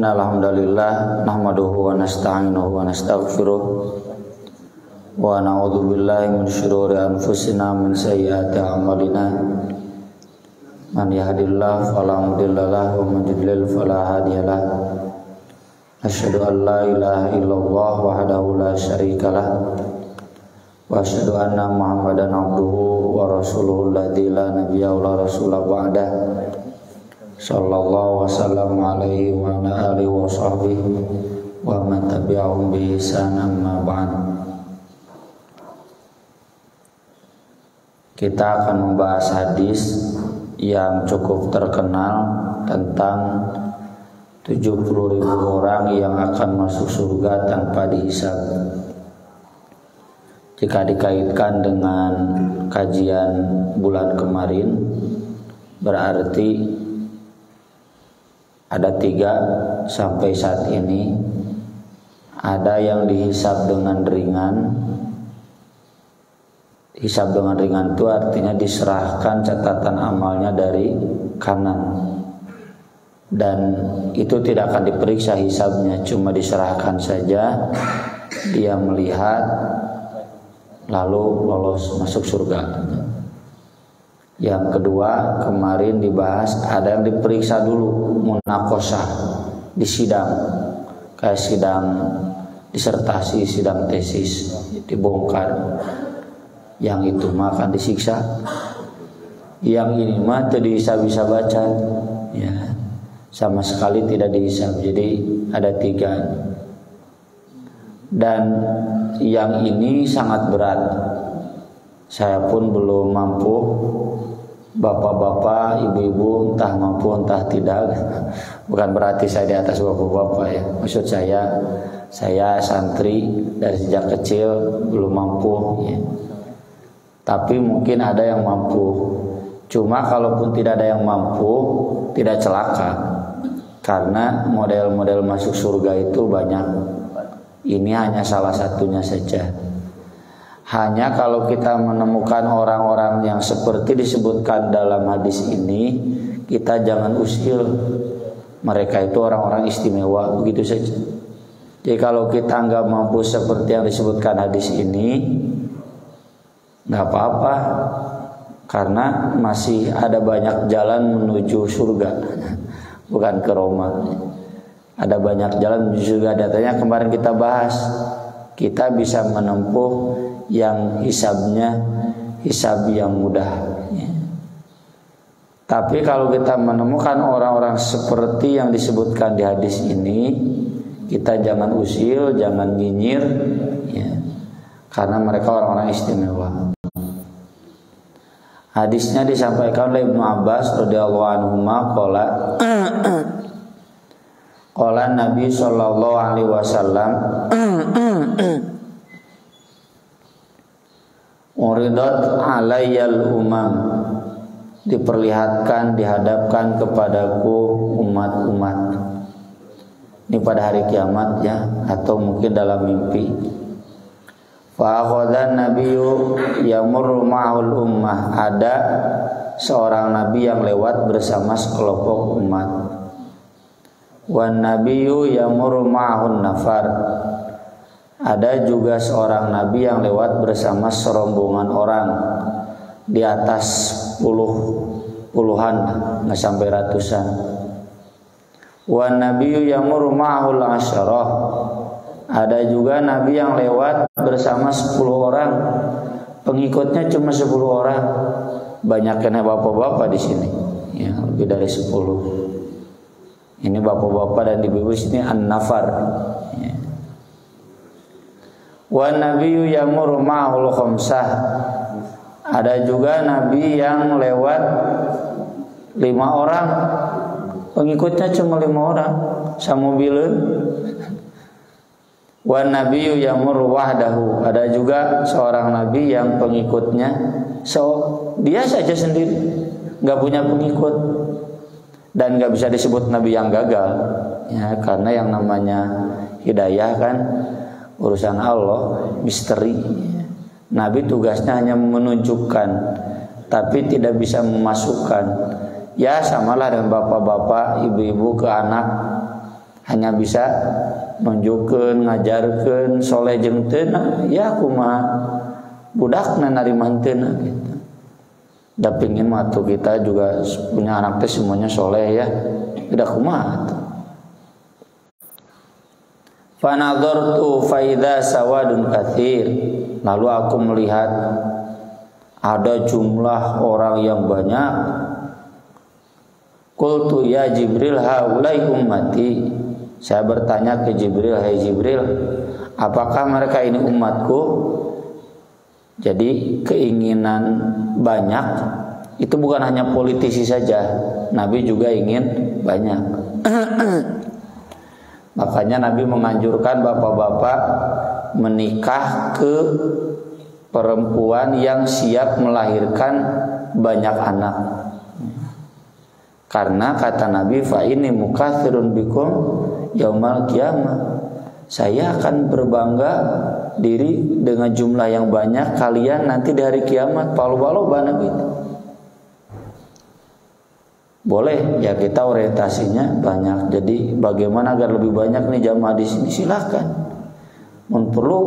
Alhamdulillah nahmaduhu wa nasta'inuhu wa nastaghfiruh wa na'udzu billahi min syururi anfusina min sayyiati a'malina man yahdihillahu fala mudhillalah wa man yudlil fala hadiyalah asyhadu an la ilaha illallah wahdahu la syarikalah wa asyhadu anna muhammadan abduhu wa rasuluhu alladzi la nabiyya wa la rasula ba'dah sallallahu wasallam alaihi wa ala alihi wa sahbihi wa man tabi'ahum bi ihsan amma ba'd. Kita akan membahas hadis yang cukup terkenal tentang 70.000 orang yang akan masuk surga tanpa dihisab. Jika dikaitkan dengan kajian bulan kemarin, berarti ada 3 sampai saat ini. Ada yang dihisab dengan ringan. Hisab dengan ringan itu artinya diserahkan catatan amalnya dari kanan, dan itu tidak akan diperiksa hisabnya, cuma diserahkan saja. Dia melihat lalu lolos masuk surga. Yang kedua, kemarin dibahas ada yang diperiksa dulu, munaqashah, di sidang, kayak sidang disertasi, sidang tesis, dibongkar. Yang itu mah akan disiksa, yang ini mah tidak bisa baca, ya, sama sekali tidak dihisab. Jadi ada 3, dan yang ini sangat berat. Saya pun belum mampu. Bapak-bapak, ibu-ibu entah mampu entah tidak. Bukan berarti saya di atas bapak-bapak ya. Maksud saya santri dari sejak kecil belum mampu ya. Tapi mungkin ada yang mampu. Cuma kalaupun tidak ada yang mampu, tidak celaka. Karena model-model masuk surga itu banyak. Ini hanya salah satunya saja. Hanya kalau kita menemukan orang-orang yang seperti disebutkan dalam hadis ini, kita jangan usil. Mereka itu orang-orang istimewa, begitu saja. Jadi kalau kita nggak mampu seperti yang disebutkan hadis ini, nggak apa-apa, karena masih ada banyak jalan menuju surga, bukan ke Roma. Ada banyak jalan menuju surga. Datanya kemarin kita bahas, kita bisa menempuh yang hisabnya hisab yang mudah ya. Tapi kalau kita menemukan orang-orang seperti yang disebutkan di hadis ini, kita jangan usil, jangan nyinyir ya. Karena mereka orang-orang istimewa. Hadisnya disampaikan oleh Ibnu Abbas radhiyallahu anhu qala Nabi sallallahu alaihi wasallam uridat alayyal umam, diperlihatkan, dihadapkan kepadaku umat-umat. Ini pada hari kiamat ya, atau mungkin dalam mimpi. Fa akhadhan nabiyyu yamurru ma'ul ummah, ada seorang nabi yang lewat bersama sekelompok umat. Wan nabiyyu yamurru ma'ahun nafar, ada juga seorang nabi yang lewat bersama serombongan orang di atas puluhan, nggak sampai ratusan. Wan nabiyyu yamurru ma'ahul asyarah, ada juga nabi yang lewat bersama 10 orang, pengikutnya cuma 10 orang. Banyaknya bapak-bapak di sini, ya, lebih dari 10. Ini bapak-bapak dan ibu-ibu sini an-nafar. Ya. Wa nabiyyu yamurru ma'ahul khamsah, ada juga nabi yang lewat 5 orang, pengikutnya cuma 5 orang, samobileun. Wa nabiyyu yamurru wahdahu, ada juga seorang nabi yang pengikutnya dia saja sendiri, nggak punya pengikut, dan nggak bisa disebut nabi yang gagal ya, karena yang namanya hidayah kan urusan Allah, misteri. Nabi tugasnya hanya menunjukkan tapi tidak bisa memasukkan. Ya samalah dengan bapak-bapak, ibu-ibu ke anak, hanya bisa nunjukkeun, ngajarkeun soleh jeung teu, ya kumaha budakna narima henteu gitu. Da pingin mah tuh kita juga punya anak teh semuanya soleh ya. Udah kumaha tuh. Fa nadartu fa idza sawadun katsir. Lalu aku melihat ada jumlah orang yang banyak. Qultu ya Jibril haulai ummati. Saya bertanya ke Jibril, hai Jibril, apakah mereka ini umatku? Jadi keinginan banyak itu bukan hanya politisi saja, Nabi juga ingin banyak. Makanya Nabi menganjurkan bapak-bapak menikah ke perempuan yang siap melahirkan banyak anak. Karena kata Nabi, fa inni mukatsirun bikum yaumal qiyamah. Saya akan berbangga diri dengan jumlah yang banyak kalian nanti di hari kiamat. Palu-palu Nabi itu. Boleh ya, kita orientasinya banyak. Jadi bagaimana agar lebih banyak nih jamaah di sini, silakan. Perlu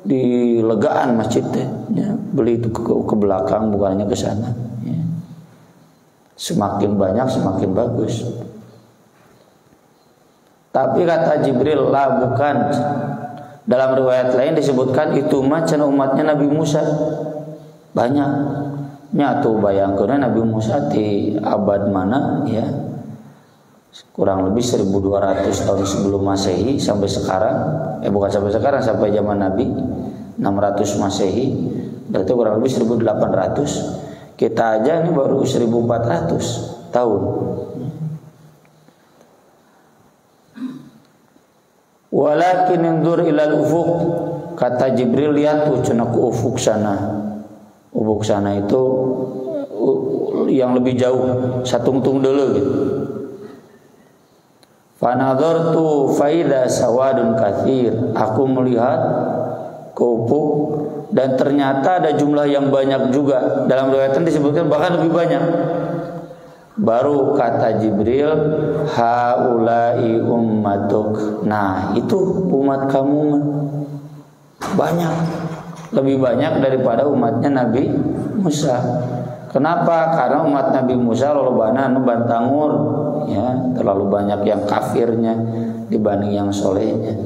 dilegaan masjidnya, ya, beli itu ke belakang bukannya ke sana. Ya. Semakin banyak semakin bagus. Tapi kata Jibril, lah bukan. Dalam riwayat lain disebutkan itu macam umatnya Nabi Musa. Banyak. Nyatu bayangkeun Nabi Musa di abad mana ya? Kurang lebih 1200 tahun sebelum Masehi sampai sekarang. Bukan sampai sekarang, sampai zaman Nabi 600 Masehi. Berarti kurang lebih 1800. Kita aja ini baru 1400 tahun. Walakin indur ilal ufuq, kata Jibril, lihat tuh cenah ke ufuk sana. Ufuk sana itu yang lebih jauh, satungtung deuleu gitu. Fa nadartu fa idza sawadun katsir, aku melihat ke ufuk dan ternyata ada jumlah yang banyak juga. Dalam riwayat disebutkan bahkan lebih banyak. Baru kata Jibril, haulai ummatuk. Nah, itu umat kamu banyak, lebih banyak daripada umatnya Nabi Musa. Kenapa? Karena umat Nabi Musa lolobana anu bantangur, ya, terlalu banyak yang kafirnya dibanding yang solehnya.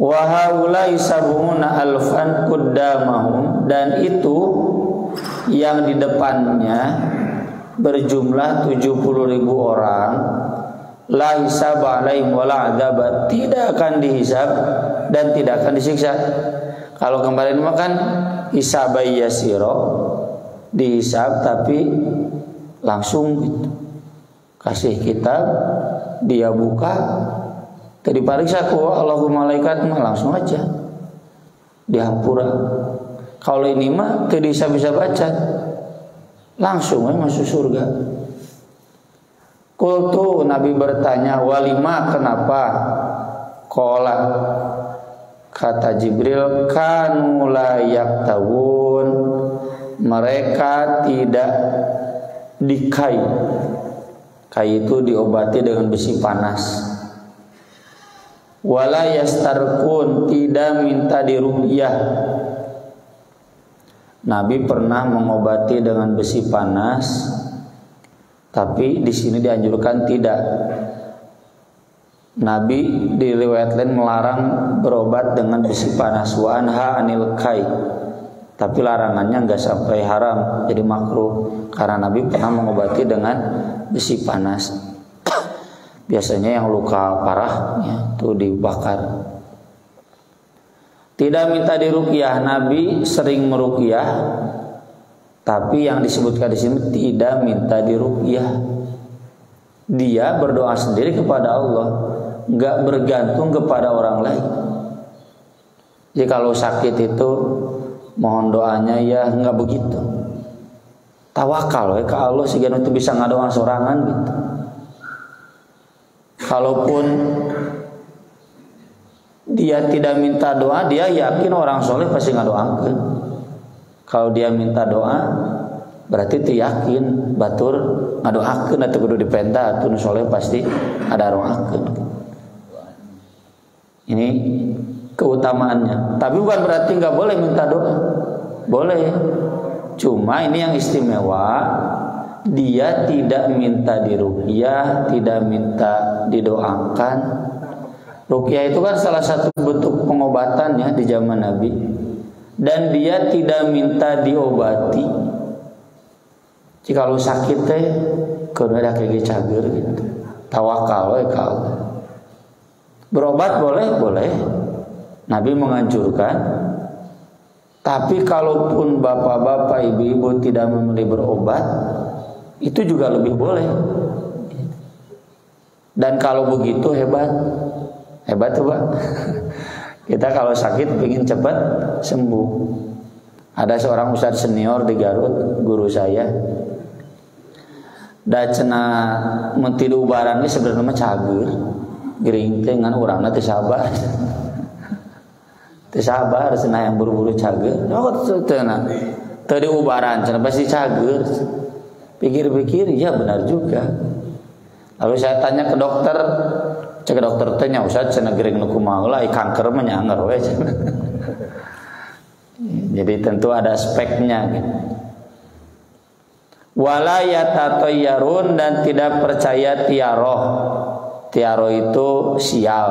Wa haulai sabuna alfan qaddamahum, dan itu yang di depannya berjumlah 70.000 orang, la hisab alaihim wala adzab, tidak akan dihisab dan tidak akan disiksa. Kalau kemarin makan hisab yasiro, dihisab tapi langsung gitu. Kasih kitab, dia buka, tadi pariksa ku Allahumma malaikat mah langsung aja dihampura. Kalau ini mah tidak bisa baca, langsung masuk surga. Qultu, Nabi bertanya, walima, kenapa? Qala, kata Jibril, kanu la yaktawun, mereka tidak dikai. Kai itu diobati dengan besi panas. Wala yastarkun, tidak minta diruqyah. Nabi pernah mengobati dengan besi panas, tapi di sini dianjurkan tidak. Nabi di riwayat lain melarang berobat dengan besi panas, wa anha anil kai. Tapi larangannya enggak sampai haram, jadi makruh, karena Nabi pernah mengobati dengan besi panas. Biasanya yang luka parah ya, itu dibakar. Tidak minta diruqyah, Nabi sering meruqyah, tapi yang disebutkan di sini tidak minta diruqyah. Dia berdoa sendiri kepada Allah, enggak bergantung kepada orang lain. Jadi kalau sakit itu mohon doanya ya enggak begitu. Tawakal ke Allah sehingga itu bisa ngadoa sorangan gitu. Kalaupun dia tidak minta doa, dia yakin orang soleh pasti ngadoakeun. Kalau dia minta doa, berarti teu yakin batur ngadoakeun atuh kudu dipenta atuh nu soleh pasti ada roakeun. Ini keutamaannya. Tapi bukan berarti nggak boleh minta doa. Boleh. Cuma ini yang istimewa, dia tidak minta diruqyah, tidak minta didoakan. Ruqyah itu kan salah satu bentuk pengobatan ya di zaman Nabi. Dan dia tidak minta diobati. Jika lu sakit teh kudu ada kayak cager gitu. Tawakal we ka Allah. Berobat boleh. Nabi menganjurkan. Tapi kalaupun bapak-bapak, ibu-ibu tidak memilih berobat, itu juga lebih boleh. Dan kalau begitu hebat tuh Pak. Kita kalau sakit ingin cepat sembuh. Ada seorang ustadz senior di Garut, guru saya. Da cenah mentilu ubaran ini sebenarnya cager. Gering teh ngan urangna teu sabar. Teu sabar cenah yang buru-buru cager. Oh cenah. Teu diubaran cenah pasti cager. Pikir-pikir ya benar juga. Lalu saya tanya ke dokter, cek dokter tanya Ustaz cenah gering nu kumaha lah kanker mah nyanger we. Jadi tentu ada speknya gitu. Wala yatatayyarun, dan tidak percaya tiaroh. Tiaroh itu sial.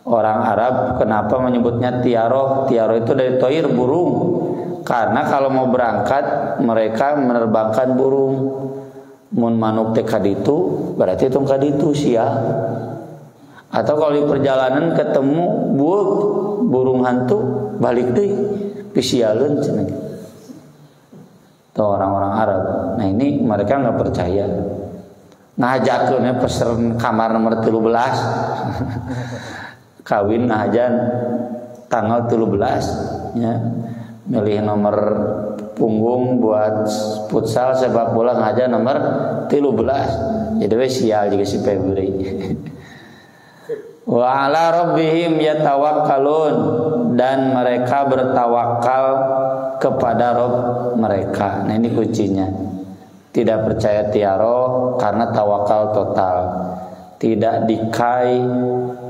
Orang Arab kenapa menyebutnya tiaroh? Tiaroh itu dari toir, burung. Karena kalau mau berangkat mereka menerbangkan burung. Mun manuk teh kaditu berarti itu kaditu sial. Atau kalau di perjalanan ketemu burung hantu balik deh pisialeun cenah. Itu orang-orang Arab. Nah ini mereka nggak percaya. Ngajakeun pesen kamar nomor 13. Kawin ngajan tanggal 13 ya. Milih nomor punggung buat futsal sepak bola ngajan nomor 13. Jadi we sial juga si Febri. Wa ala rabbihim yatawakkalun, dan mereka bertawakal kepada Rabb mereka. Nah ini kuncinya. Tidak percaya tiaro karena tawakal total. Tidak dikai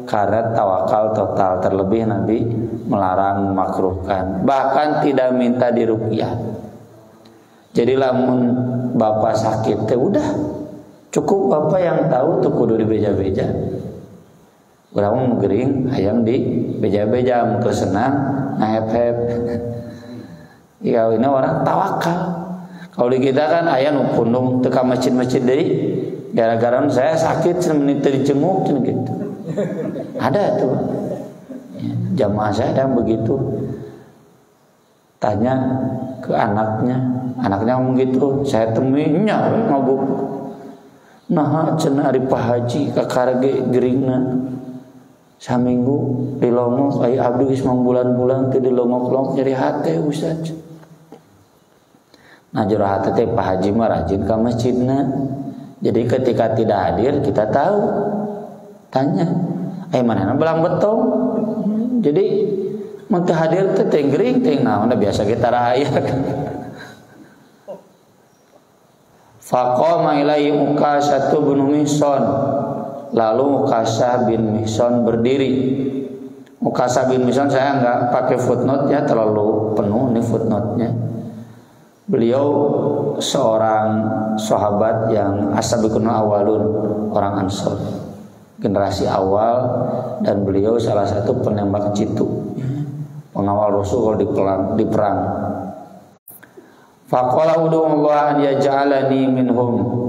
karena tawakal total. Terlebih Nabi melarang, memakruhkan. Bahkan tidak minta diruqyah. Jadi lamun bapak sakit teh udah cukup bapak yang tahu tuh kudu dibeja-beja. Urang mau gering hayang di beja-beja mun senang ngahep-hep. Ya ini orang tawakal. Kalau di kita kan aya nu pundung teu ka masjid-masjid deui gara-gara saya sakit semenit teu dicenguk gitu. Ada tuh. Ya, jamaah saya ada begitu. Tanya ke anaknya ngomong gitu, saya temuinya ngabuk. Nah cenah ari Pak Haji kakarage geringna. Saminggu dilongok ai abdi geus bulan-bulan teu dilongok-longok nyeri hate Ustaz. Nah jero hate teh Pak Haji mah rajin ka masjidna. Jadi ketika tidak hadir kita tahu. Tanya, manehna belang betong. Jadi mun teu hadir teh teh gering teh naon biasa kita raya. Faqama ilaihi Ukasah bin Mihsan. Lalu Ukasah bin Mihsan berdiri. Ukasah bin Mihsan saya enggak pakai footnote ya, terlalu penuh nih footnote-nya. Beliau seorang sahabat yang as-sabiqun awalun, orang Ansor, generasi awal, dan beliau salah satu penembak jitu, pengawal Rasul di perang. Faqala ud'ullaha an yaj'alani minhum.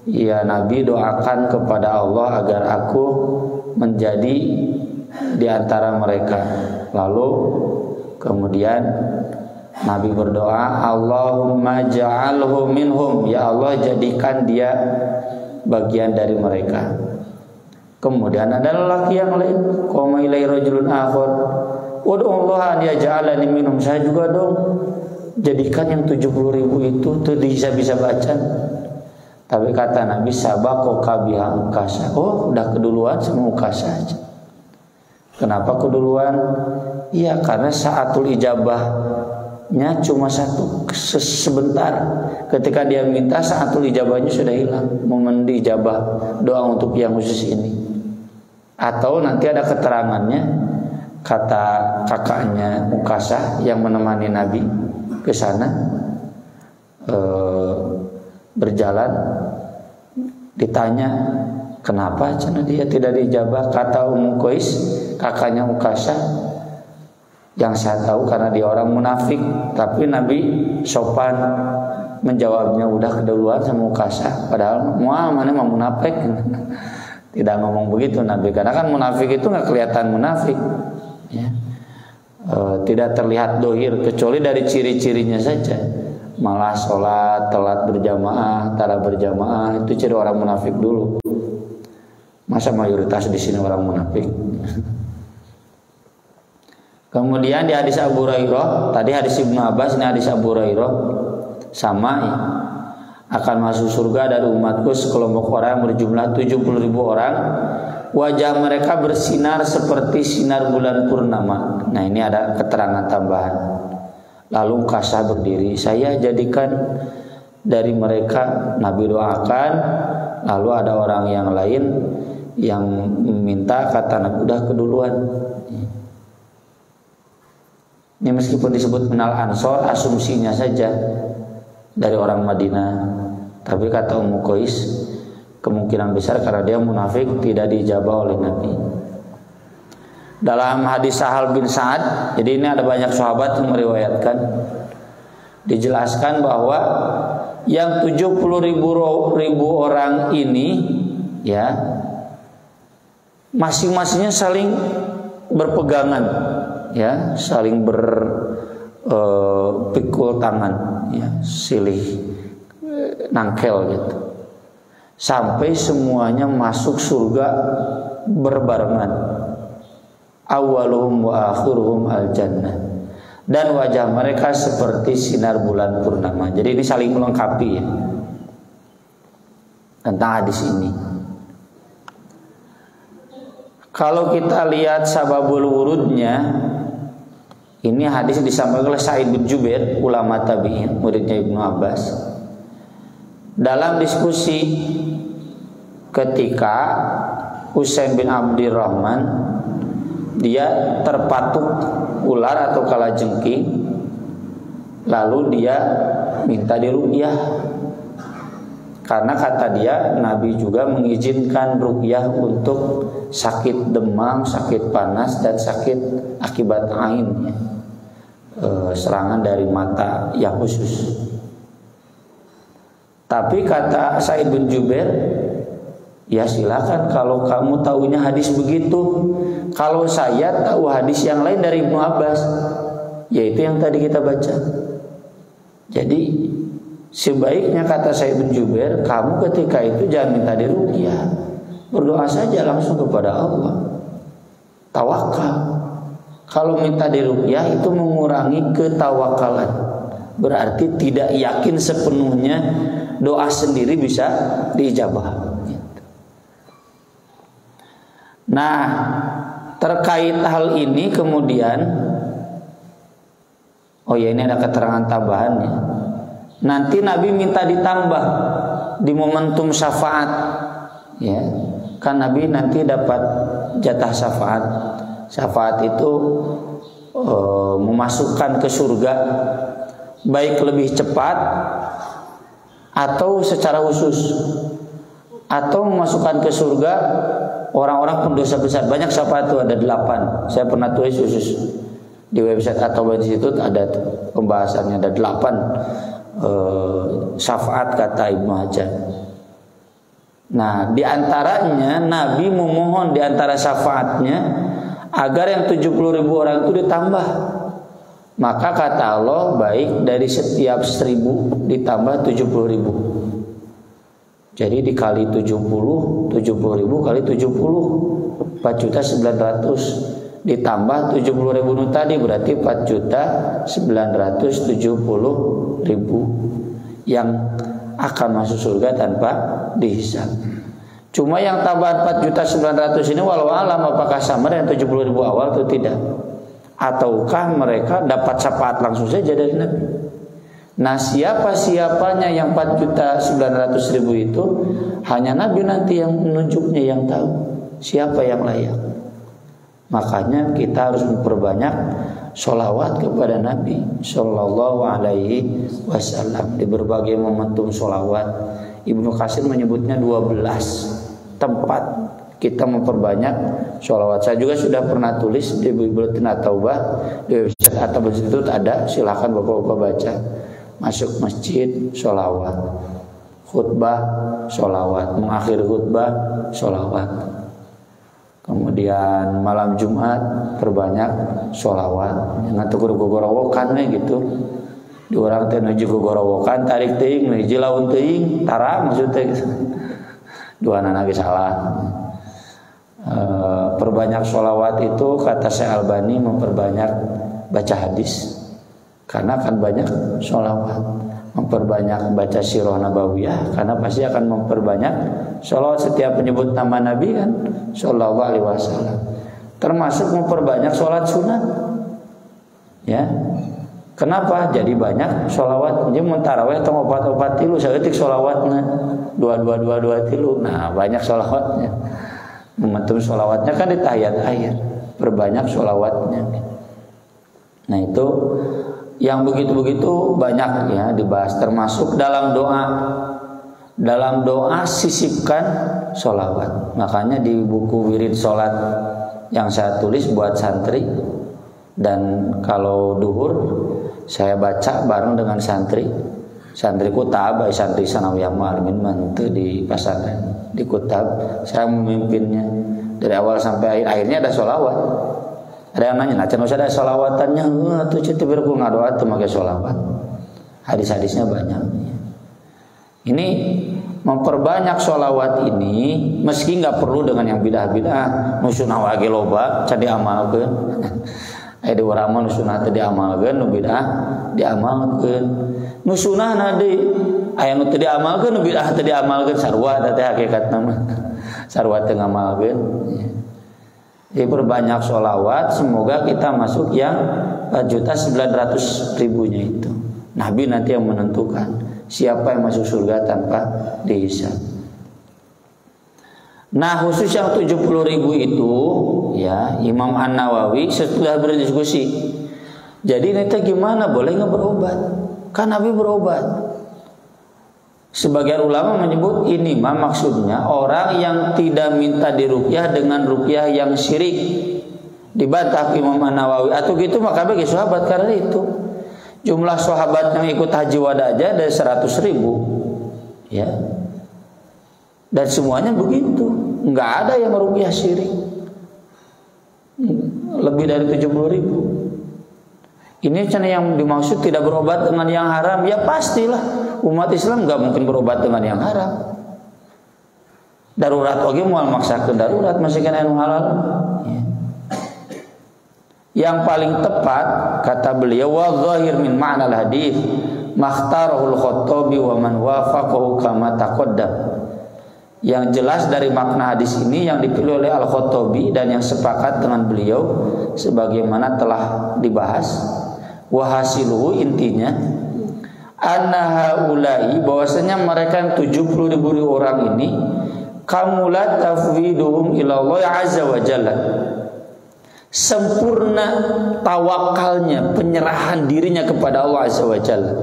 Ya Nabi, doakan kepada Allah agar aku menjadi di antara mereka. Lalu kemudian Nabi berdoa, Allahumma ja'alhu minhum. Ya Allah, jadikan dia bagian dari mereka. Kemudian ada lelaki yang lain, qoma ilai rajulun akhar, ud'ullaha an yaj'alani minhum. Saya juga dong, jadikan yang 70.000 itu tuh bisa baca. Tapi kata Nabi, sabaqaka biha Ukasah. Oh, udah keduluan sama Ukasah aja. Kenapa keduluan? Iya, karena saatul ijabah cuma satu, sebentar. Ketika dia minta, saatul ijabahnya sudah hilang. Momen diijabah doa untuk yang khusus ini. Atau nanti ada keterangannya, kata kakaknya Ukasah yang menemani Nabi ke sana, berjalan, ditanya kenapa karena dia tidak diijabah. Kata Ummu Qais, kakaknya Ukasah, yang saya tahu karena dia orang munafik. Tapi Nabi sopan menjawabnya, udah keduluan sama Ukasah. Padahal mana mau munafik. Tidak ngomong begitu Nabi, karena kan munafik itu nggak kelihatan munafik, ya. Tidak terlihat dohir kecuali dari ciri-cirinya saja. Malah sholat, telat berjamaah, tara berjamaah, itu ciri orang munafik dulu. Masa mayoritas di sini orang munafik? Kemudian di hadis Abu Hurairah, tadi hadis Ibnu Abbas, ini hadis Abu Hurairah, sama ya. Akan masuk surga dari umatku sekelompok orang yang berjumlah 70.000 orang, wajah mereka bersinar seperti sinar bulan purnama. Nah, ini ada keterangan tambahan. Lalu Ukasah berdiri, saya jadikan dari mereka. Nabi doakan. Lalu ada orang yang lain yang meminta, kata Nabi, udah keduluan. Ini meskipun disebut minal ansor, asumsinya saja dari orang Madinah. Tapi kata Ummu Qais, kemungkinan besar karena dia munafik tidak dijabah oleh Nabi. Dalam hadis Sahal bin Sa'ad, jadi ini ada banyak sahabat yang meriwayatkan, dijelaskan bahwa yang 70.000 orang ini, ya, masing-masingnya saling berpegangan, ya, saling berpikul tangan, ya, silih nangkel gitu, sampai semuanya masuk surga berbarengan. Awaluhum wa akhiruhum al-jannah, dan wajah mereka seperti sinar bulan purnama. Jadi ini saling melengkapi, ya, tentang hadis ini. Kalau kita lihat sababul wurudnya, ini hadis disampaikan oleh Sa'id bin Jubair, ulama tabi'in, muridnya Ibnu Abbas. Dalam diskusi ketika Husain bin Abdurrahman, dia terpatuk ular atau kalajengking, lalu dia minta diruqyah. Karena kata dia, Nabi juga mengizinkan ruqyah untuk sakit demam, sakit panas, dan sakit akibat ain, ya, serangan dari mata yang khusus. Tapi kata Sa'id bin Jubair, ya silakan kalau kamu tahunya hadis begitu. Kalau saya tahu hadis yang lain dari Ibnu Abbas, yaitu yang tadi kita baca. Jadi sebaiknya kata Sa'id bin Jubair, kamu ketika itu jangan minta diruqyah, berdoa saja langsung kepada Allah, tawakal. Kalau minta diruqyah itu mengurangi ketawakalan, berarti tidak yakin sepenuhnya doa sendiri bisa diijabah. Nah, terkait hal ini kemudian, oh ya, ini ada keterangan tambahannya. Nanti Nabi minta ditambah di momentum syafaat, ya, kan Nabi nanti dapat jatah syafaat. Syafaat itu memasukkan ke surga, baik lebih cepat atau secara khusus, atau memasukkan ke surga orang-orang pendosa besar. Banyak syafaat itu, ada 8. Saya pernah tulis khusus di website atau di situ ada pembahasannya, ada 8 syafaat kata Ibnu Hajar. Nah, diantaranya Nabi memohon diantara syafaatnya agar yang 70.000 orang itu ditambah. Maka kata Allah, baik dari setiap 1.000 ditambah 70.000. Jadi dikali 70.000 kali 70, 4.900.000 ditambah 70.000 tadi berarti 4.970.000 yang akan masuk surga tanpa dihisab. Cuma yang tambahan 4.900.000 ini walau alam apakah sama dengan 70.000 awal atau tidak. ataukah mereka dapat syafaat langsung saja dari Nabi? Nah, siapanya yang 4.900.000 itu hanya Nabi nanti yang menunjuknya, yang tahu siapa yang layak. Makanya kita harus memperbanyak sholawat kepada Nabi Sallallahu Alaihi Wasallam di berbagai momentum sholawat. Ibnu Katsir menyebutnya 12 tempat kita memperbanyak sholawat. Saya juga sudah pernah tulis di Buletin At-Taubah, di website At-Taubah itu ada, silahkan bapak-bapak baca. Masuk masjid sholawat, khutbah sholawat, mengakhiri khutbah sholawat, kemudian malam Jumat perbanyak sholawat. Jangan tukur gogorowokan gitu. Di orang teh nuju gogorowokan tarik teuing, nuju laun teuing, tara maksudnya gitu. Dua anak salah. Perbanyak sholawat itu kata Syekh Albani memperbanyak baca hadis. Karena akan banyak sholawat, memperbanyak baca sirah nabawiyah, karena pasti akan memperbanyak sholawat setiap menyebut nama Nabi kan, Sallallahu Alaihi Wasallam. Termasuk memperbanyak sholat sunat, ya. Kenapa? Jadi banyak sholawat. Jadi mentaraweh atau opat tilu, saya ketik sholawatnya 2 tilu. Nah, banyak sholawatnya. Momentum sholawatnya kan di tahiyat akhir, perbanyak sholawatnya. Nah itu yang begitu-begitu banyak ya dibahas, termasuk dalam doa. Dalam doa sisipkan sholawat. Makanya di buku wirid sholat yang saya tulis buat santri, dan kalau duhur saya baca bareng dengan santri. Santriku tabai, santri sanawiyah mu'alimin mantu di pesantren di Kutab. Saya memimpinnya dari awal sampai akhirnya ada sholawat. Ada yang nanya, nah can ada sholawatannya, tuh cinta berku ngadoa tuh pakai sholawat. Hadis-hadisnya banyak. Ini memperbanyak sholawat ini, meski nggak perlu dengan yang bidah-bidah, nusunah wage loba, can diamalkeun. Aya di urang mah nusunah teu diamalkeun, nu bidah diamalkeun. Nusunah nadi aya nu teu diamalkeun, nu bidah teu diamalkeun, sarua eta teh hakikatna mah. Sarua teu ngamalkeun. Diperbanyak sholawat, semoga kita masuk yang 4.900.000 itu. Nabi nanti yang menentukan siapa yang masuk surga tanpa dihisab. Nah khusus yang 70.000 itu ya, Imam An-Nawawi setelah berdiskusi, jadi nanti gimana, boleh nggak berobat? Kan Nabi berobat. Sebagian ulama menyebut ini mah maksudnya orang yang tidak minta diruqyah dengan ruqyah yang syirik. Dibantah Imam An-Nawawi atau gitu maka bagi sahabat, karena itu jumlah sahabat yang ikut haji wada aja ada 100.000 ya. Dan semuanya begitu, nggak ada yang ruqyah syirik. Lebih dari 70.000. Ini cina yang dimaksud tidak berobat dengan yang haram. Ya pastilah umat Islam nggak mungkin berobat dengan yang haram. Darurat oge moal maksakeun darurat masih kena anu halal. Ya. Yang paling tepat kata beliau, wa zahir min ma'nal hadis makhtarahul Khattabi wa man wafaqahu kama taqaddam. Yang jelas dari makna hadis ini yang dipilih oleh Al-Khattabi dan yang sepakat dengan beliau sebagaimana telah dibahas. Wahasiluhu, intinya anna haula'i, bahwasanya mereka yang 70.000 orang ini kamulat tafwiduhum ila Allah azza wa jalla, sempurna tawakalnya, penyerahan dirinya kepada Allah azza wa jalla.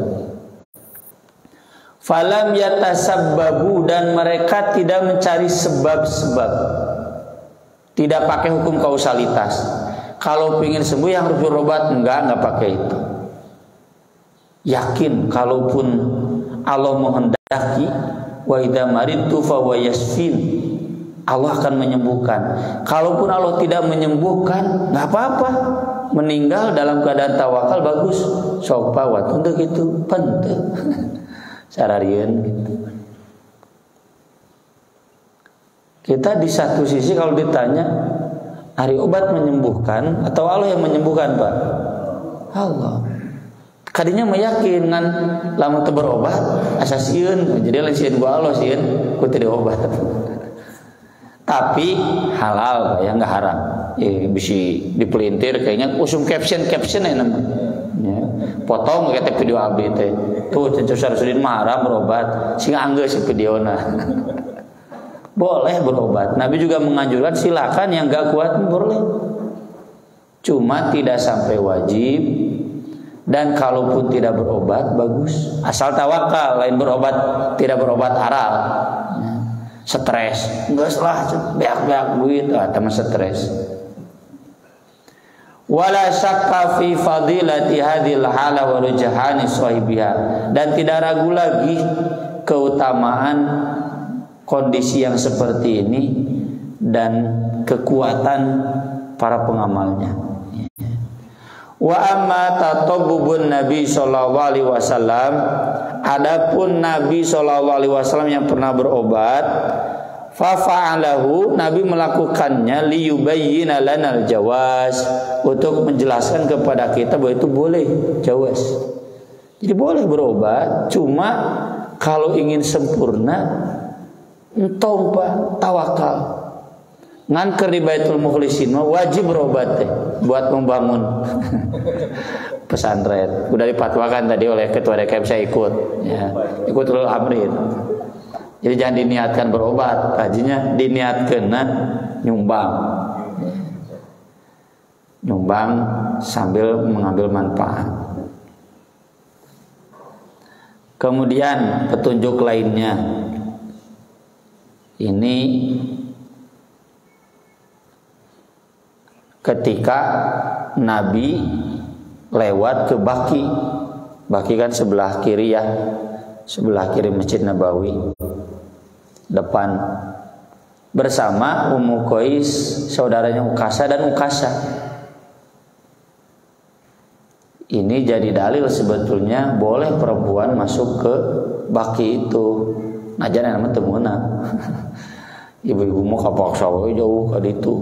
Falam yatasabbabu, dan mereka tidak mencari sebab-sebab, tidak pakai hukum kausalitas. Kalau pengen sembuh yang harus berobat, enggak pakai itu. Yakin kalaupun Allah menghendaki, wa idza maridtu fa huwa yashfin, Allah akan menyembuhkan. Kalaupun Allah tidak menyembuhkan, enggak apa-apa. Meninggal dalam keadaan tawakal bagus. Sok pawat untuk itu penting. Sararieun gitu. Kita di satu sisi kalau ditanya, hari obat menyembuhkan atau Allah yang menyembuhkan, Pak? Allah. Kadinya meyakin kan lamun teu berobat asa sieun, jadi lain sieun ku Allah, sieun ku teu obat. Tapi halal ya, enggak haram. bisa dipelintir kayaknya usum caption ya namanya. Ya. Potong kata video abdi teh. Tuh Cen Syarifudin marah berobat, sing anggeus videona. Boleh berobat. Nabi juga menganjurkan silakan yang gak kuat boleh. Cuma tidak sampai wajib. Dan kalaupun tidak berobat bagus. Asal tawakal, lain berobat tidak berobat aral. Ya. Stres, enggak salah, beak-beak duit, teman stres. Wala syakka fi fadilati hadhil hala wa rujhani sahibiha, dan tidak ragu lagi keutamaan kondisi yang seperti ini dan kekuatan para pengamalnya. Wa amma tatabbubun Nabi sallallahu alaihi wasallam, adapun Nabi sallallahu alaihi wasallam yang pernah berobat, fa fa'alahu, Nabi melakukannya liyubayyina lanal jawaz, untuk menjelaskan kepada kita bahwa itu boleh, jawaz. Jadi boleh berobat, cuma kalau ingin sempurna taubat, tawakal. Ngan keur di Baitul Mukhlisin mah wajib berobat teh buat membangun pesantren. Udah dipatwakan tadi oleh ketua DKM, saya ikut ya. Ikut ulul amri. Jadi jangan diniatkan berobat, hajinya diniatkan nyumbang. Nyumbang sambil mengambil manfaat. Kemudian petunjuk lainnya ini ketika Nabi lewat ke Baqi. Baqi kan sebelah kiri ya, sebelah kiri Masjid Nabawi, depan, bersama Ummu Qais, saudaranya Ukasa dan Ukasa. Ini jadi dalil sebetulnya boleh perempuan masuk ke Baqi itu. Najan namanya temenang. Ibu-ibu mau kapaksa jauh ke ditu.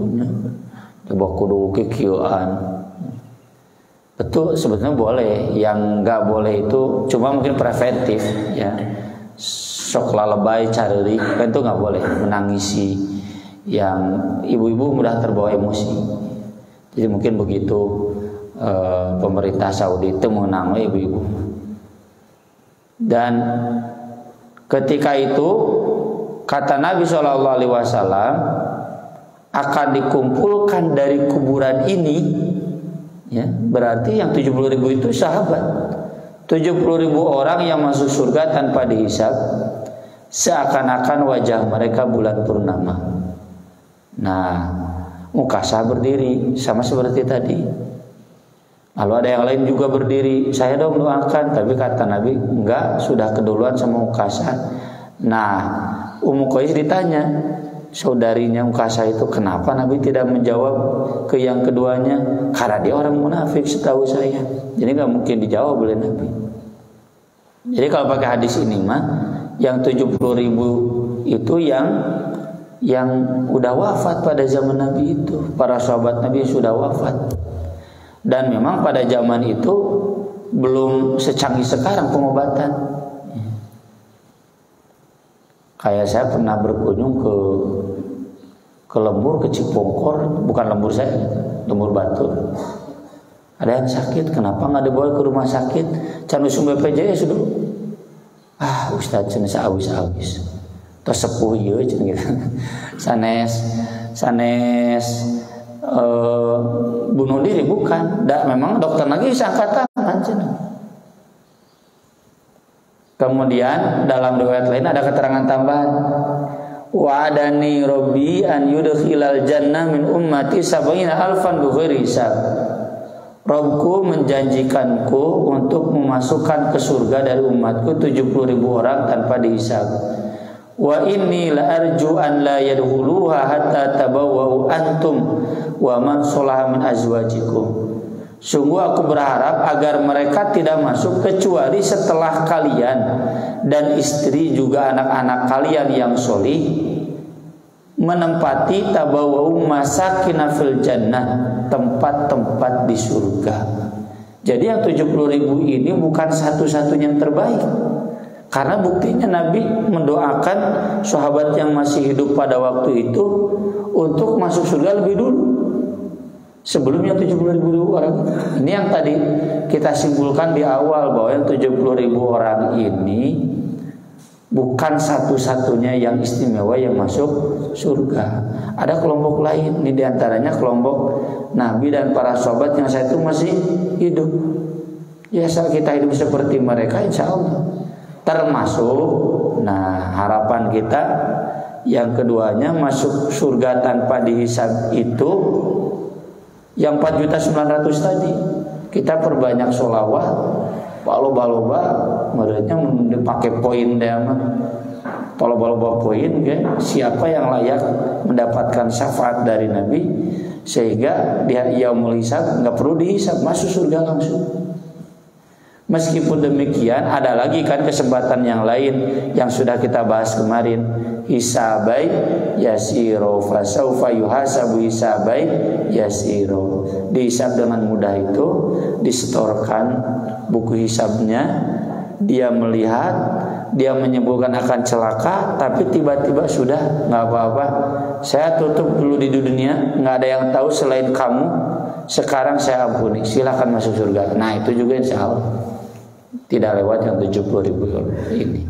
Coba kudu kikieuan. Betul, sebetulnya boleh. Yang nggak boleh itu cuma mungkin preventif ya. Sok lalebay careurik kan itu nggak boleh, menangisi yang ibu-ibu mudah terbawa emosi. Jadi mungkin begitu pemerintah Saudi itu mengenang ibu-ibu. Dan ketika itu kata Nabi SAW akan dikumpulkan dari kuburan ini, ya, berarti yang 70.000 itu sahabat. 70.000 orang yang masuk surga tanpa dihisab, seakan-akan wajah mereka bulan purnama. Nah, Ukasa berdiri sama seperti tadi. Lalu ada yang lain juga berdiri, saya dong doakan, tapi kata Nabi enggak, sudah keduluan sama Ukasa. Nah, Ummu Qais ditanya, saudarinya Ukasa itu kenapa Nabi tidak menjawab ke yang keduanya? Karena dia orang munafik setahu saya. Jadi nggak mungkin dijawab oleh Nabi. Jadi kalau pakai hadis ini mah, yang 70.000 itu yang udah wafat pada zaman Nabi itu, para sahabat Nabi sudah wafat. Dan memang pada zaman itu belum secanggih sekarang pengobatan. Kayak saya pernah berkunjung ke Lembur, ke Cipongkor, bukan Lembur saya, Lembur Batu. Ada yang sakit, kenapa nggak dibawa ke rumah sakit? Can usum BPJS dulu. Ustadz cenah awis-awis. Tos sepuh ieu cenah gitu. Sanes bunuh diri bukan. Memang dokter lagi bisa angkat tangan cenah. Kemudian dalam riwayat lain ada keterangan tambahan. Wa'adani Rabbi an yudkhilal jannah min ummati 70.000 bighairi hisab. Rabbku menjanjikanku untuk memasukkan ke surga dari umatku 70.000 orang tanpa dihisab. Wa inni la arju an la yadkhuluha hatta tabawwa'u antum wa man salaha min azwajikum. Sungguh aku berharap agar mereka tidak masuk kecuali setelah kalian dan istri juga anak-anak kalian yang solih menempati tabawwa'u masakina fil jannah, tempat-tempat di surga. Jadi yang 70.000 ini bukan satu-satunya yang terbaik. Karena buktinya Nabi mendoakan sahabat yang masih hidup pada waktu itu untuk masuk surga lebih dulu. Sebelumnya 70.000 orang. Ini yang tadi kita simpulkan di awal bahwa yang 70.000 orang ini bukan satu-satunya yang istimewa yang masuk surga. Ada kelompok lain. Ini diantaranya kelompok Nabi dan para sahabat yang saat itu masih hidup. Ya, saat kita hidup seperti mereka, insya Allah termasuk. Nah, harapan kita yang keduanya masuk surga tanpa dihisab itu yang 4.900.000 tadi. Kita perbanyak sholawat, loba-loba, mereka pakai poin deh mah. Loba-loba poin, kan? Siapa yang layak mendapatkan syafaat dari Nabi sehingga dia yaumul hisab nggak perlu dihisab, masuk surga langsung. Meskipun demikian, ada lagi kan kesempatan yang lain yang sudah kita bahas kemarin. Hisabai yasiro fasaufa yuhasabu hisabai yasiro. Dihisab dengan mudah itu, disetorkan buku hisabnya, dia melihat, dia menyebutkan akan celaka, tapi tiba-tiba sudah nggak apa-apa. Saya tutup dulu di dunia, nggak ada yang tahu selain kamu. Sekarang saya ampuni, silakan masuk surga. Nah, itu juga insya Allah tidak lewat yang 70.000 ini.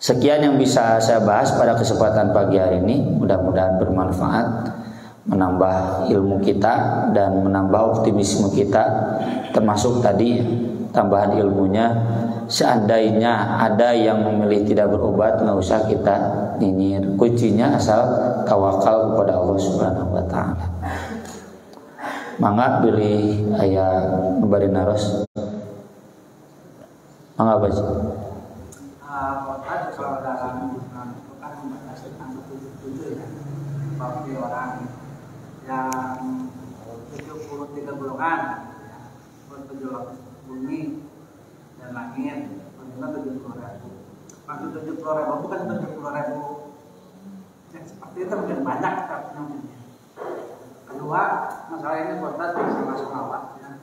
Sekian yang bisa saya bahas pada kesempatan pagi hari ini. Mudah-mudahan bermanfaat, menambah ilmu kita dan menambah optimisme kita. Termasuk tadi tambahan ilmunya, seandainya ada yang memilih tidak berobat, nggak usah kita nyinyir. Kuncinya asal tawakal kepada Allah Subhanahu wa Ta'ala. Mangga pilih ayah ngebari naros. Mangga baca. Kalau dalam Islam itu kan membatasi angka 77 ya, bagi orang yang 73 golongan, bertujuh bumi dan langit, berjumlah 70.000. Maksud 70.000 bukan 70.000 yang seperti itu mungkin banyak tapi mungkin. Kedua, masalah ini kota sama sholawat ya.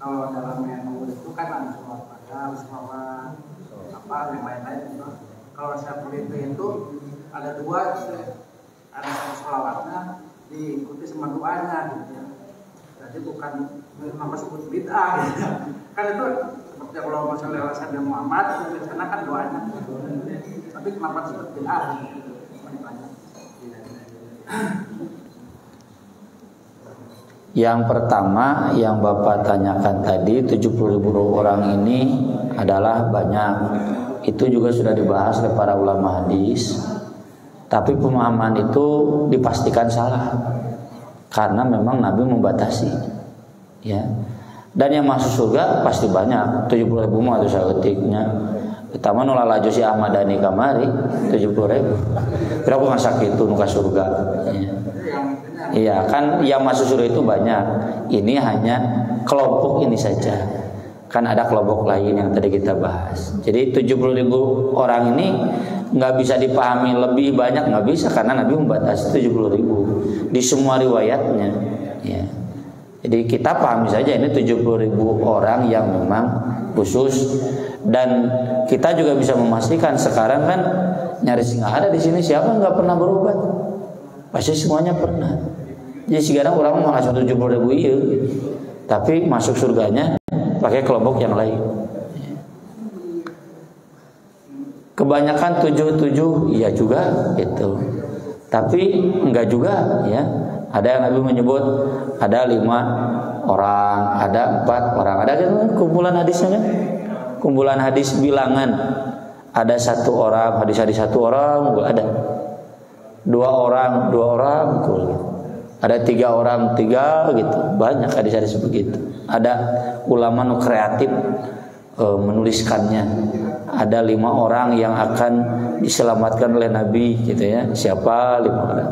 Kalau dalam NU itu kan ada sholawat pada sholawat apa yang lain-lain itu. Kalau saya peliti itu ada dua gitu ya. Ada sholawatnya diikuti sama doanya gitu ya. Jadi bukan nama sebut bid'ah gitu ya. Kan itu seperti kalau masalah Nabi Muhammad di sana kan doanya. Tapi kenapa disebut bid'ah gitu. Yang pertama yang Bapak tanyakan tadi, 70.000 orang ini adalah banyak. Itu juga sudah dibahas oleh para ulama hadis. Tapi pemahaman itu dipastikan salah, karena memang Nabi membatasi. Ya. Dan yang masuk surga pasti banyak. 70.000 mah itu saeutiknya. Kita mah nula laju si Ahmadani kamari 70.000. Kira aku ngasak itu nuka surga. Ya. Iya kan, yang masuk surga itu banyak. Ini hanya kelompok ini saja. Kan ada kelompok lain yang tadi kita bahas. Jadi 70.000 orang ini nggak bisa dipahami lebih banyak, nggak bisa, karena Nabi membatasi 70.000 di semua riwayatnya. Ya. Jadi kita pahami saja ini 70.000 orang yang memang khusus. Dan kita juga bisa memastikan sekarang kan nyaris nggak ada di sini siapa nggak pernah berobat. Pasti semuanya pernah. Jadi sekarang orang malah 70.000 iya, gitu. Tapi masuk surganya pakai kelompok yang lain. Kebanyakan 77 iya juga gitu. Tapi enggak juga ya. Ada yang Nabi menyebut ada 5 orang, ada 4 orang. Ada kan kumpulan hadisnya kan? Kumpulan hadis bilangan. Ada 1 orang, hadis-hadis 1 orang, ada 2 orang, 2 orang, ada 3 orang, 3 gitu. Banyak hadis-hadis begitu. Ada ulama nu kreatif menuliskannya. Ada 5 orang yang akan diselamatkan oleh Nabi gitu ya. Siapa 5 orang?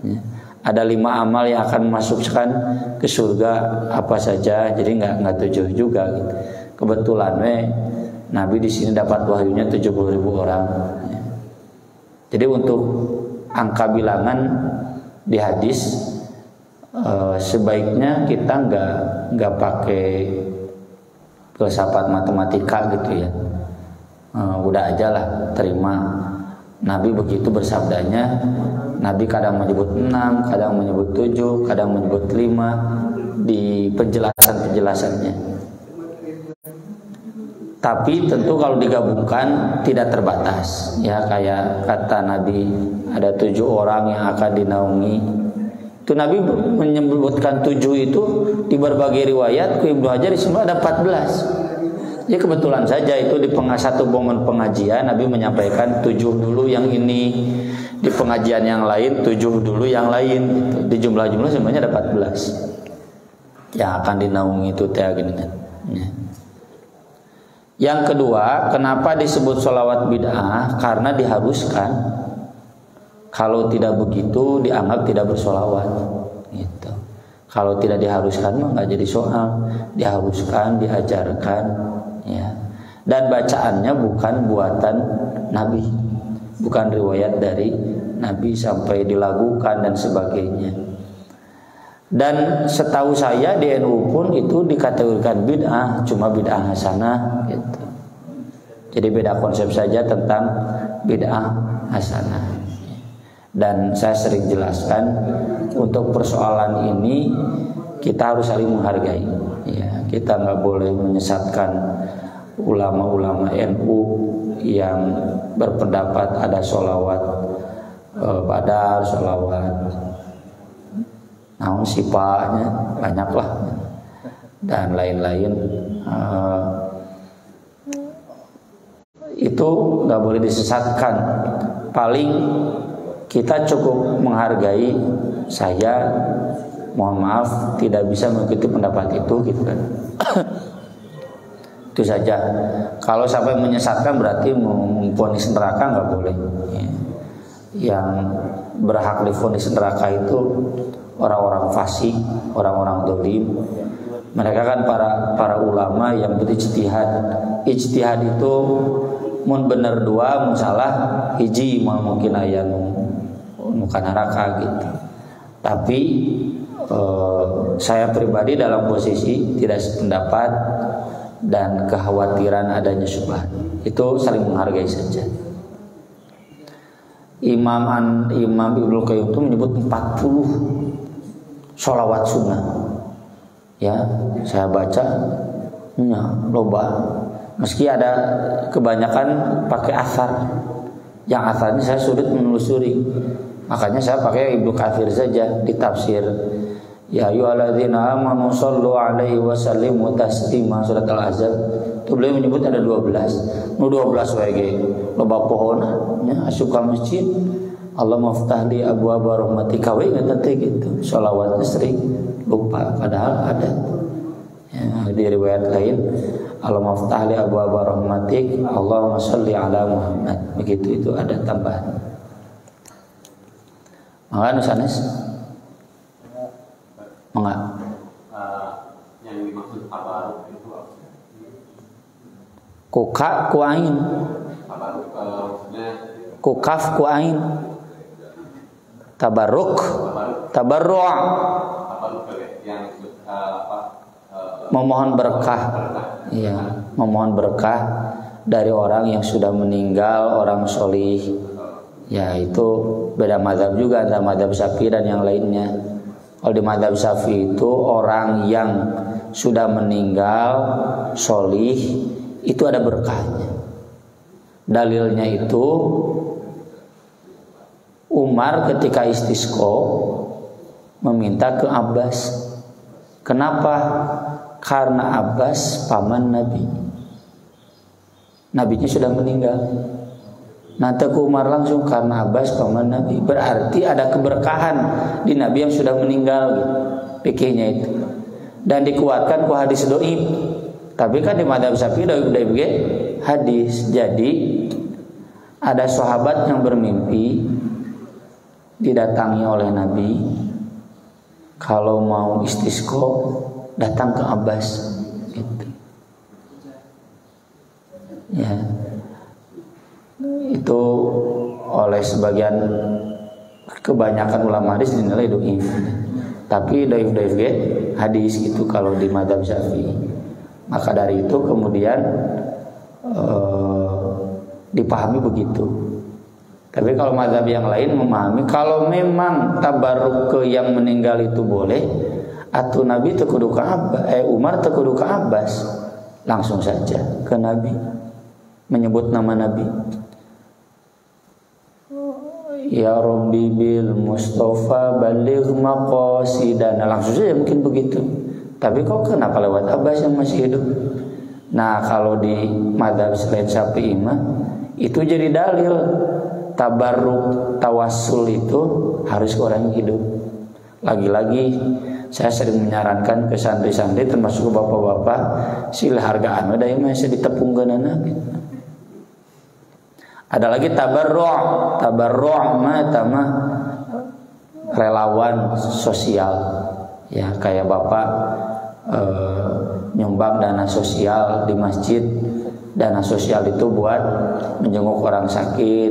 Ya. Ada 5 amal yang akan masukkan ke surga apa saja. Jadi nggak 7 juga gitu. Kebetulan Nabi di sini dapat wahyunya 70.000 orang. Ya. Jadi untuk angka bilangan di hadis sebaiknya kita nggak pakai filsafat matematika gitu ya. Udah aja lah terima Nabi begitu bersabdanya, Nabi kadang menyebut 6, kadang menyebut 7, kadang menyebut 5 di penjelasannya. Tapi tentu kalau digabungkan tidak terbatas. Ya, kayak kata Nabi ada 7 orang yang akan dinaungi. Itu Nabi menyebutkan 7 itu di berbagai riwayat. Ke Ibnu Hajar semua ada 14. Ya kebetulan saja itu di satu momen pengajian Nabi menyampaikan 7 dulu yang ini, di pengajian yang lain 7 dulu yang lain gitu. Di jumlah-jumlah semuanya ada 14 yang akan dinaungi itu gini kan. Ya. Yang kedua, kenapa disebut sholawat bid'ah? Karena diharuskan. Kalau tidak begitu dianggap tidak bersolawat gitu. Kalau tidak diharuskan mah nggak jadi soal. Diharuskan, diajarkan, ya. Dan bacaannya bukan buatan Nabi, bukan riwayat dari Nabi sampai dilakukan dan sebagainya. Dan setahu saya di NU pun itu dikategorikan bid'ah, cuma bid'ah hasanah gitu. Jadi beda konsep saja tentang bid'ah hasanah. Dan saya sering jelaskan, untuk persoalan ini kita harus saling menghargai. Ya, kita nggak boleh menyesatkan ulama-ulama NU yang berpendapat ada sholawat badar, sholawat namun sifatnya banyaklah dan lain-lain. Itu nggak boleh disesatkan. Paling kita cukup menghargai. Saya mohon maaf tidak bisa mengikuti pendapat itu gitu kan. Itu saja. Kalau sampai menyesatkan berarti memvonis neraka nggak boleh. Yang berhak divonis neraka itu orang-orang fasik, orang-orang dolim. Mereka kan para ulama yang berijtihad. Ijtihad itu mun bener dua, mun salah hiji, mungkin aya nuka neraka gitu. Tapi saya pribadi dalam posisi tidak sependapat dan kekhawatiran adanya syubhat. Itu saling menghargai saja. Imam Ibnu Qayyim itu menyebut 40 sholawat sunnah. Ya, saya baca loba. Meski ada kebanyakan pakai asar. Yang asarnya saya sulit menelusuri. Makanya saya pakai Ibnu Katsir saja di tafsir. Ya ayyuhalladzina amanu shallu alaihi wa sallimu taslima, surat Al-Ahzab. Itu beliau menyebut ada 12. Nu 12 wae ge. Loba pohona nya asup ka masjid. Allah maftah li abwaaba rahmatika we teh gitu. Shalawatnya sering lupa padahal ada. Ya, di riwayat lain Allah maftah li abwaaba rahmatik, Allahumma shalli ala Muhammad. Begitu itu ada tambahan. Maka nusanes mengapa yang dimaksud tabaruk itu apa? Kuka ku ain. Tabaruk maksudnya Kukaf ku ain. Tabarruk. Tabarru'. Tabaruk yang memohon berkah. Iya, memohon berkah dari orang yang sudah meninggal, orang solih. Ya itu beda mazhab juga antara mazhab Syafi'i dan yang lainnya. Kalau di mazhab Syafi'i itu orang yang sudah meninggal solih itu ada berkahnya. Dalilnya itu Umar ketika istisqa meminta ke Abbas. Kenapa? Karena Abbas paman Nabi. Nabinya sudah meninggal. Nanti ke Umar langsung karena Abbas paman Nabi. Berarti ada keberkahan di Nabi yang sudah meninggal gitu. Fikihnya itu. Dan dikuatkan ku hadis dhaif. Tapi kan di madzhab Syafi'i dhaif ge hadis. Jadi ada sahabat yang bermimpi didatangi oleh Nabi. Kalau mau istisqa datang ke Abbas gitu. Ya. Itu oleh sebagian kebanyakan ulama hadis dinilai dhaif. Tapi dhaif hadis itu kalau di madzhab Syafi'i. Maka dari itu kemudian dipahami begitu. Tapi kalau mazhab yang lain memahami kalau memang tabarruk ke yang meninggal itu boleh, atuh Nabi teu kudu ka Umar teu kudu ka Abbas, langsung saja ke Nabi, menyebut nama Nabi. Ya Rabbi bil Mustafa baligh maqasidana, langsung saja mungkin begitu. Tapi kok kenapa lewat Abbas yang masih hidup? Nah, kalau di mazhab selain Syafi'i mah itu jadi dalil tabarruk tawassul itu harus ke orang hidup. Lagi-lagi saya sering menyarankan ke santri-santri termasuk ke bapak-bapak, sila hargaan ada yang masih ditepungkeunana gitu. Ada lagi tabarru' mah relawan sosial. Ya, kayak bapak nyumbang dana sosial di masjid. Dana sosial itu buat menjenguk orang sakit,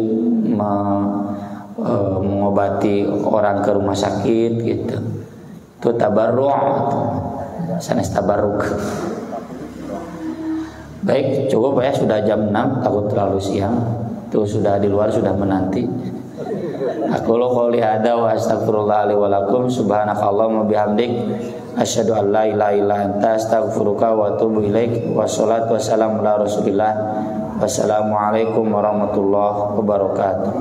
mengobati orang ke rumah sakit gitu. Itu tabarru', sanes tabarruk. Baik, cukup ya, sudah jam 6, takut terlalu siang. Itu sudah di luar sudah menanti. Aku lo qouli hada wa astaghfirullah li wa lakum subhanakallahumma bihamdik asyhadu an la ilaha illa anta astaghfiruka wa atubu ilaik. Wassalatu wassalamu ala Rasulillah. Wassalamualaikum warahmatullahi wabarakatuh.